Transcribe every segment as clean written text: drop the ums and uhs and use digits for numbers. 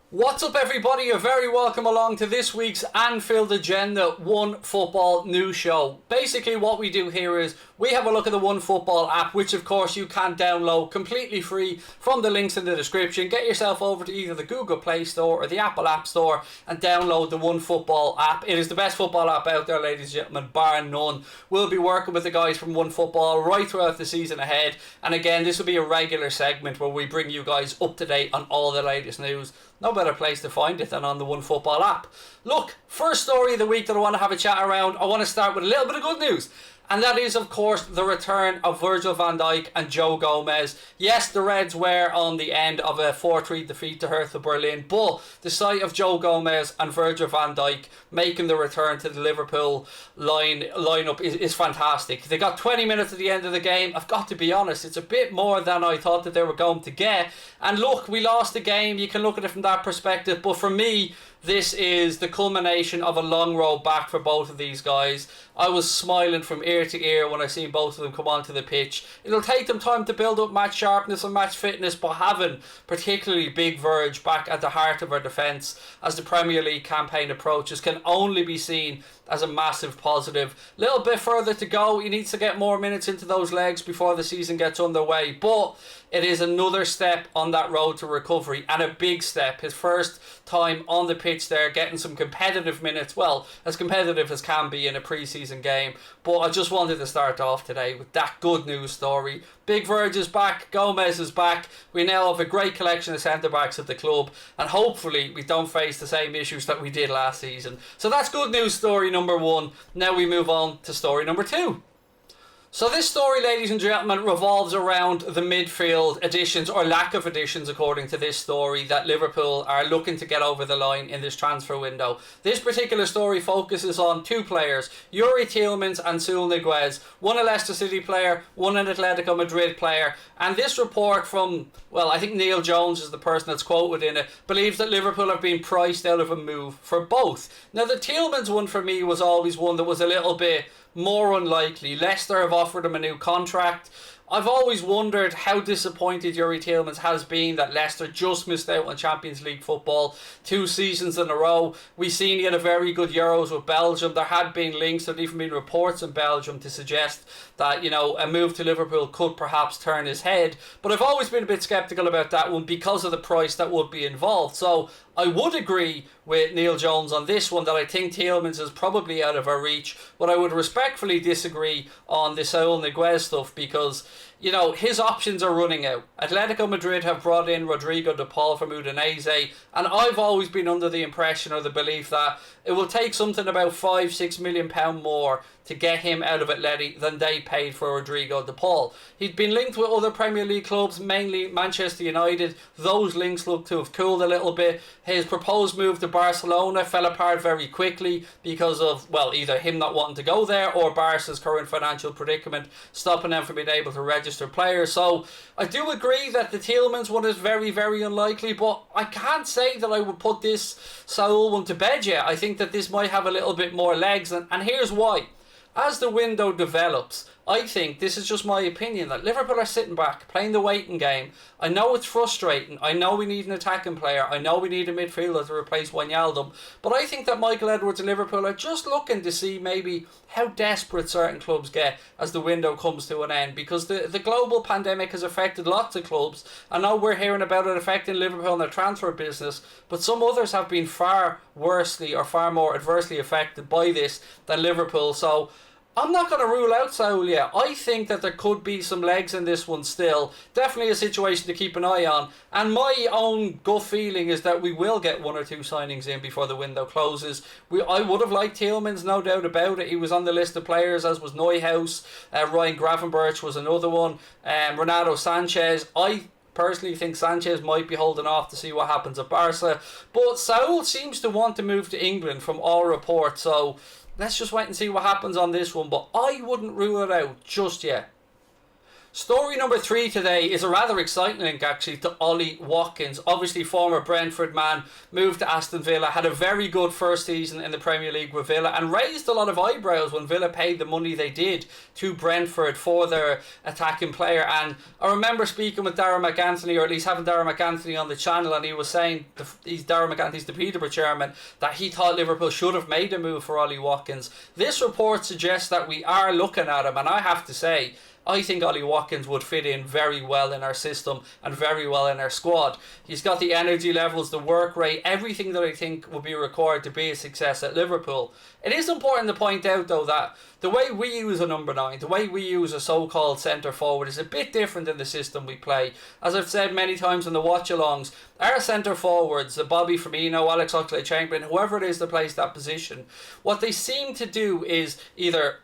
What's up, everybody? You're very welcome along to this week's Anfield Agenda One Football News Show. Basically what we do here is we have a look at the One Football app, which of course you can download completely free from the links in the description. Get yourself over to either the Google Play Store or the Apple App Store and download the One Football app. It is the best football app out there, ladies and gentlemen, bar none. We'll be working with the guys from One Football right throughout the season ahead. And again, this will be a regular segment where we bring you guys up to date on all the latest news. No better place to find it than on the One Football app. Look, first story of the week that I want to have a chat around, I want to start with a little bit of good news. And that is, of course, the return of Virgil van Dijk and Joe Gomez. Yes, the Reds were on the end of a 4-3 defeat to Hertha Berlin, but the sight of Joe Gomez and Virgil van Dijk making the return to the Liverpool lineup is fantastic. They got 20 minutes at the end of the game. I've got to be honest, it's a bit more than I thought that they were going to get. And look, we lost the game. You can look at it from that perspective. But for me, this is the culmination of a long road back for both of these guys. I was smiling from ear to ear when I seen both of them come onto the pitch. It'll take them time to build up match sharpness and match fitness, but having particularly Big Verge back at the heart of our defence as the Premier League campaign approaches can only be seen as a massive positive. Little bit further to go. He needs to get more minutes into those legs before the season gets underway, but it is another step on that road to recovery, and a big step. His first time on the pitch there, getting some competitive minutes, well, as competitive as can be in a pre-season game. But I just wanted to start off today with that good news story. Big Verge is back, Gomez is back. We now have a great collection of centre-backs at the club, and hopefully we don't face the same issues that we did last season. So that's good news story number one. Now we move on to story number two. So this story, ladies and gentlemen, revolves around the midfield additions, or lack of additions according to this story, that Liverpool are looking to get over the line in this transfer window. This particular story focuses on two players, Ollie Tielemans and Saul Niguez, one a Leicester City player, one an Atletico Madrid player. And this report from, well, I think Neil Jones is the person that's quoted in it, believes that Liverpool have been priced out of a move for both. Now the Tielemans one for me was always one that was a little bit more unlikely. Leicester have offered him a new contract. I've always wondered how disappointed Ollie Tielemans has been that Leicester just missed out on Champions League football 2 seasons in a row. We've seen he had a very good Euros with Belgium. There had been links, there had even been reports in Belgium to suggest that, you know, a move to Liverpool could perhaps turn his head. But I've always been a bit sceptical about that one because of the price that would be involved. So I would agree with Neil Jones on this one, that I think Tielemans is probably out of our reach, but I would respectfully disagree on the Saul Niguez stuff because, you know, his options are running out. Atletico Madrid have brought in Rodrigo de Paul from Udinese, and I've always been under the impression or the belief that it will take something about £5-6 million more to get him out of Atleti than they paid for Rodrigo de Paul. He'd been linked with other Premier League clubs, mainly Manchester United. Those links look to have cooled a little bit. His proposed move to Barcelona fell apart very quickly because of, well, either him not wanting to go there or Barca's current financial predicament stopping them from being able to register players. So I do agree that the Tielemans one is very, very unlikely, but I can't say that I would put this Saul one to bed yet. I think that this might have a little bit more legs, and here's why. As the window develops, I think, this is just my opinion, that Liverpool are sitting back, playing the waiting game. I know it's frustrating. I know we need an attacking player. I know we need a midfielder to replace Wijnaldum. But I think that Michael Edwards and Liverpool are just looking to see maybe how desperate certain clubs get as the window comes to an end. Because the global pandemic has affected lots of clubs. I know we're hearing about it affecting Liverpool and their transfer business, but some others have been far worsely or far more adversely affected by this than Liverpool. So I'm not going to rule out Saul yet. I think that there could be some legs in this one still. Definitely a situation to keep an eye on. And my own gut feeling is that we will get 1 or 2 signings in before the window closes. I would have liked Tielemans, no doubt about it. He was on the list of players, as was Neuhaus. Ryan Gravenberch was another one. Renato Sanchez. I personally think Sanchez might be holding off to see what happens at Barca. But Saul seems to want to move to England from all reports. So let's just wait and see what happens on this one, but I wouldn't rule it out just yet. Story number 3 today is a rather exciting link actually to Ollie Watkins. Obviously former Brentford man, moved to Aston Villa, had a very good first season in the Premier League with Villa and raised a lot of eyebrows when Villa paid the money they did to Brentford for their attacking player. And I remember speaking with Darragh McAnthony, or at least having Darragh McAnthony on the channel, and he was saying, Darragh McAnthony's the Peterborough chairman, that he thought Liverpool should have made a move for Ollie Watkins. This report suggests that we are looking at him, and I have to say, I think Ollie Watkins would fit in very well in our system and very well in our squad. He's got the energy levels, the work rate, everything that I think would be required to be a success at Liverpool. It is important to point out though that the way we use a number 9, the way we use a so-called centre forward is a bit different than the system we play. As I've said many times in the watch-alongs, our centre forwards, the Bobby Firmino, Alex Oxlade-Chamberlain, whoever it is that plays that position, what they seem to do is either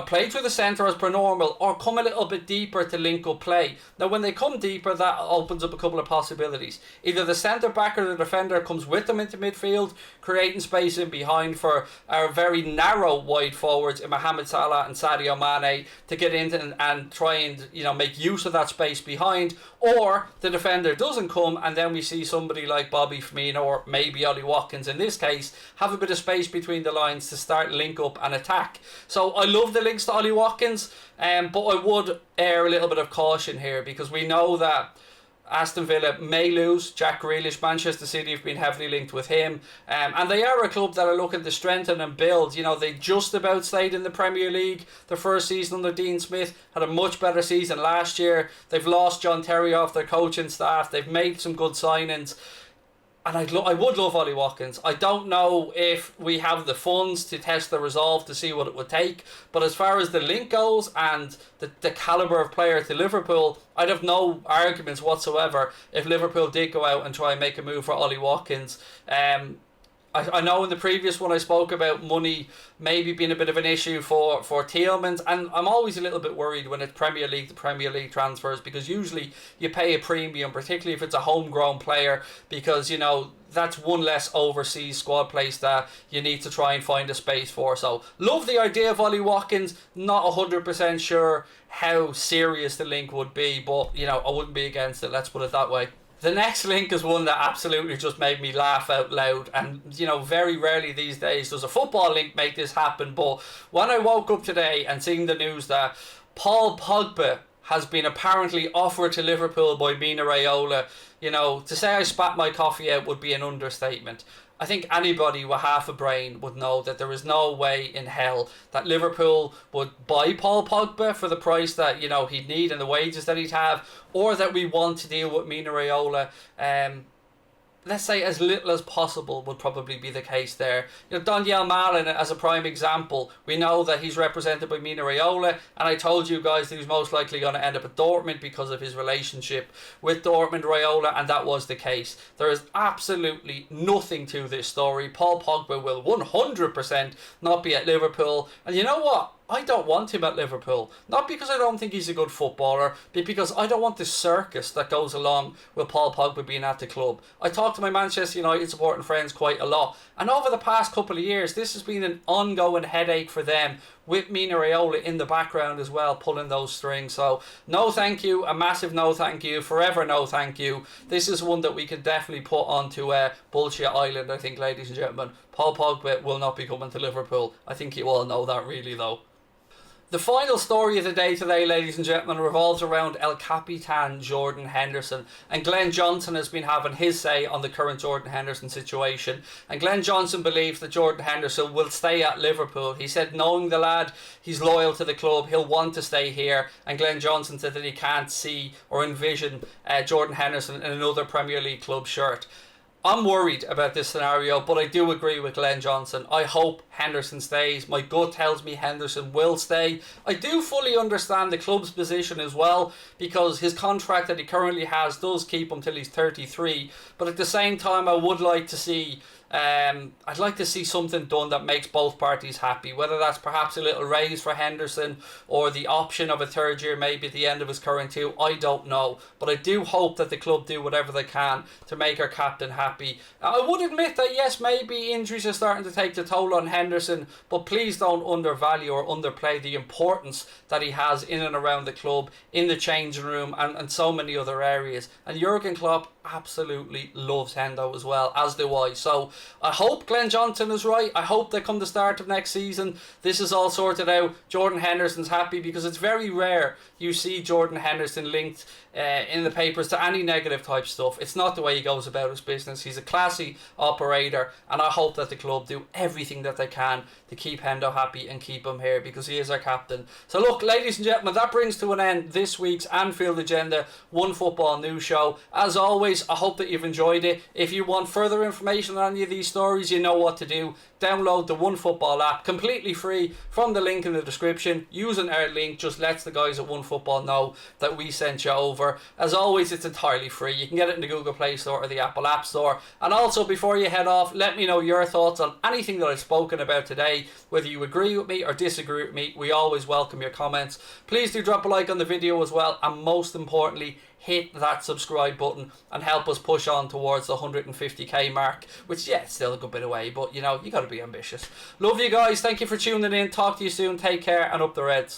play through the centre as per normal or come a little bit deeper to link up play. Now when they come deeper, that opens up a couple of possibilities. Either the centre back or the defender comes with them into midfield, creating space in behind for our very narrow wide forwards in Mohamed Salah and Sadio Mane to get into and try and make use of that space behind. Or the defender doesn't come and then we see somebody like Bobby Firmino or maybe Ollie Watkins in this case have a bit of space between the lines to start link up and attack. So I love the links to Ollie Watkins, but I would err a little bit of caution here because we know that Aston Villa may lose Jack Grealish. Manchester City have been heavily linked with him, and they are a club that are looking to strengthen and build. They just about stayed in the Premier League the first season under Dean Smith, had a much better season last year. They've lost John Terry off their coaching staff, they've made some good signings. And I would love Ollie Watkins. I don't know if we have the funds to test the resolve to see what it would take. But as far as the link goes and the calibre of player to Liverpool, I'd have no arguments whatsoever if Liverpool did go out and try and make a move for Ollie Watkins. I know in the previous one I spoke about money maybe being a bit of an issue for Tielemans, and I'm always a little bit worried when it's Premier League to Premier League transfers because usually you pay a premium, particularly if it's a homegrown player, because that's one less overseas squad place that you need to try and find a space for. So love the idea of Ollie Watkins, not 100% sure how serious the link would be, but I wouldn't be against it, let's put it that way. The next link is one that absolutely just made me laugh out loud, and very rarely these days does a football link make this happen, but when I woke up today and seeing the news that Paul Pogba has been apparently offered to Liverpool by Mino Raiola, to say I spat my coffee out would be an understatement. I think anybody with half a brain would know that there is no way in hell that Liverpool would buy Paul Pogba for the price that he'd need and the wages that he'd have, or that we want to deal with Mino Raiola. Let's say as little as possible would probably be the case there. Daniel Malin as a prime example. We know that he's represented by Mino Raiola, and I told you guys that he was most likely going to end up at Dortmund because of his relationship with Dortmund Raiola, and that was the case. There is absolutely nothing to this story. Paul Pogba will 100% not be at Liverpool, and you know what? I don't want him at Liverpool. Not because I don't think he's a good footballer, but because I don't want the circus that goes along with Paul Pogba being at the club. I talk to my Manchester United supporting friends quite a lot, and over the past couple of years this has been an ongoing headache for them, with Mino Raiola in the background as well, pulling those strings. So no thank you, a massive no thank you, forever no thank you. This is one that we can definitely put onto Bullshit Island, I think, ladies and gentlemen. Paul Pogba will not be coming to Liverpool. I think you all know that really though. The final story of the day today, ladies and gentlemen, revolves around El Capitan Jordan Henderson. And Glenn Johnson has been having his say on the current Jordan Henderson situation. And Glenn Johnson believes that Jordan Henderson will stay at Liverpool. He said knowing the lad, he's loyal to the club, he'll want to stay here. And Glenn Johnson said that he can't see or envision Jordan Henderson in another Premier League club shirt. I'm worried about this scenario, but I do agree with Glenn Johnson. I hope Henderson stays. My gut tells me Henderson will stay. I do fully understand the club's position as well, because his contract that he currently has does keep him till he's 33. But at the same time, I would like to see I'd like to see something done that makes both parties happy, whether that's perhaps a little raise for Henderson or the option of a third year maybe at the end of his current deal. I don't know, but I do hope that the club do whatever they can to make our captain happy. I would admit that yes, maybe injuries are starting to take the toll on Henderson, but please don't undervalue or underplay the importance that he has in and around the club, in the changing room and so many other areas. And Jurgen Klopp absolutely loves Hendo as well, as do I. So I hope Glenn Johnson is right. I hope that come the start of next season, this is all sorted out. Jordan Henderson's happy, because it's very rare you see Jordan Henderson linked in the papers to any negative type stuff. It's not the way he goes about his business. He's a classy operator, and I hope that the club do everything that they can to keep Hendo happy and keep him here, because he is our captain. So look, ladies and gentlemen, that brings to an end this week's Anfield Agenda One Football News Show. As always, I hope that you've enjoyed it. If you want further information on any of these stories, you know what to do. Download the One Football app completely free from the link in the description. Using our link just lets the guys at One Football know that we sent you over. As always, it's entirely free. You can get it in the Google Play Store or the Apple App Store. And also, before you head off, let me know your thoughts on anything that I've spoken about today. Whether you agree with me or disagree with me, we always welcome your comments. Please do drop a like on the video as well, and most importantly, hit that subscribe button and help us push on towards the 150k mark, which, yeah, it's still a good bit away, but you know, you got to be ambitious. Love you guys. Thank you for tuning in. Talk to you soon. Take care, and up the Reds.